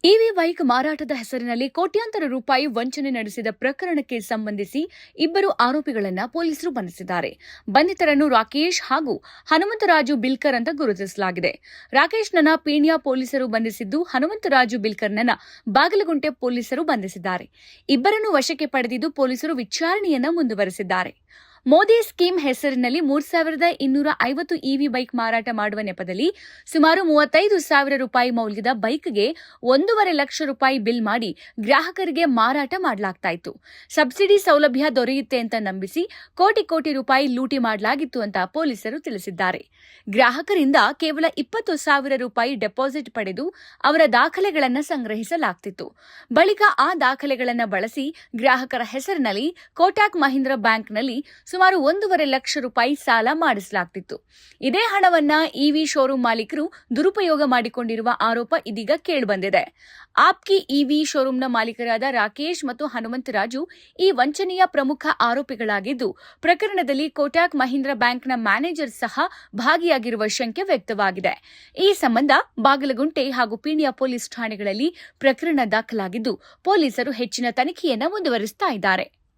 EV bike ಮಾರಾಟದ ಹೆಸರಿನಲ್ಲಿ ಕೋಟ್ಯಾಂತರ ರೂಪಾಯಿ ವಂಚನೆ ನಡೆಸಿದ ಪ್ರಕರಣಕ್ಕೆ ಸಂಬಂಧಿಸಿ ಇಬ್ಬರು ಆರೋಪಿಗಳನ್ನು ಪೊಲೀಸರು ಬಂಧಿಸಿದ್ದಾರೆ. ಬಂಧಿತರನ್ನು ರಾಕೇಶ್ ಹಾಗೂ ಹನುಮಂತರಾಜು ಬಿಲ್ಕರ್ ಅಂತ ಗುರುತಿಸಲಾಗಿದೆ. ರಾಕೇಶ್ನನ್ನ ಪೀಣ್ಯ ಪೊಲೀಸರು ಬಂಧಿಸಿದ್ದು, ಹನುಮಂತರಾಜು ಬಿಲ್ಕರ್ನನ್ನ ಬಾಗಲಗುಂಟೆ ಪೊಲೀಸರು ಬಂಧಿಸಿದ್ದಾರೆ. ಇಬ್ಬರನ್ನು ವಶಕ್ಕೆ ಪಡೆದಿದ್ದು ಪೊಲೀಸರು ವಿಚಾರಣೆಯನ್ನ ಮುಂದುವರೆಸಿದ್ದಾರೆ. ಮೋದಿ ಸ್ಕೀಮ್ ಹೆಸರಿನಲ್ಲಿ 3,250 ಇವಿ ಬೈಕ್ ಮಾರಾಟ ಮಾಡುವ ನೆಪದಲ್ಲಿ ಸುಮಾರು 35,000 ರೂಪಾಯಿ ಮೌಲ್ಯದ ಬೈಕ್ಗೆ 1.5 ಲಕ್ಷ ರೂಪಾಯಿ ಬಿಲ್ ಮಾಡಿ ಗ್ರಾಹಕರಿಗೆ ಮಾರಾಟ ಮಾಡಲಾಗ್ತಾ. ಸಬ್ಸಿಡಿ ಸೌಲಭ್ಯ ದೊರೆಯುತ್ತೆ ಅಂತ ನಂಬಿಸಿ ಕೋಟಿ ರೂಪಾಯಿ ಲೂಟಿ ಮಾಡಲಾಗಿತ್ತು ಅಂತ ಪೊಲೀಸರು ತಿಳಿಸಿದ್ದಾರೆ. ಗ್ರಾಹಕರಿಂದ ಕೇವಲ 20,000 ರೂಪಾಯಿ ಡೆಪಾಸಿಟ್ ಪಡೆದು ಅವರ ದಾಖಲೆಗಳನ್ನು ಸಂಗ್ರಹಿಸಲಾಗ್ತಿತ್ತು. ಬಳಿಕ ಆ ದಾಖಲೆಗಳನ್ನು ಬಳಸಿ ಗ್ರಾಹಕರ ಹೆಸರಿನಲ್ಲಿ ಕೋಟಕ್ ಮಹೀಂದ್ರ ಬ್ಯಾಂಕ್ನಲ್ಲಿ ಸುಮಾರು 1.5 ಲಕ್ಷ ರೂಪಾಯಿ ಸಾಲ ಮಾಡಿಸಲಾಗ್ತಿತ್ತು. ಇದೇ ಹಣವನ್ನ ಇವಿ ಶೋರೂಂ ಮಾಲೀಕರು ದುರುಪಯೋಗ ಮಾಡಿಕೊಂಡಿರುವ ಆರೋಪ ಇದೀಗ ಕೇಳಿಬಂದಿದೆ. ಆಪ್ಕಿ ಇವಿ ಶೋರೂಂನ ಮಾಲೀಕರಾದ ರಾಕೇಶ್ ಮತ್ತು ಹನುಮಂತರಾಜು ಈ ವಂಚನೆಯ ಪ್ರಮುಖ ಆರೋಪಿಗಳಾಗಿದ್ದು, ಪ್ರಕರಣದಲ್ಲಿ ಕೋಟಕ್ ಮಹೀಂದ್ರ ಬ್ಯಾಂಕ್ನ ಮ್ಯಾನೇಜರ್ ಸಹ ಭಾಗಿಯಾಗಿರುವ ಶಂಕೆ ವ್ಯಕ್ತವಾಗಿದೆ. ಈ ಸಂಬಂಧ ಬಾಗಲಗುಂಟೆ ಹಾಗೂ ಪೀಣ್ಯ ಪೊಲೀಸ್ ಠಾಣೆಗಳಲ್ಲಿ ಪ್ರಕರಣ ದಾಖಲಾಗಿದ್ದು, ಪೊಲೀಸರು ಹೆಚ್ಚಿನ ತನಿಖೆಯನ್ನು ಮುಂದುವರಿಸುತ್ತಿದ್ದಾರೆ.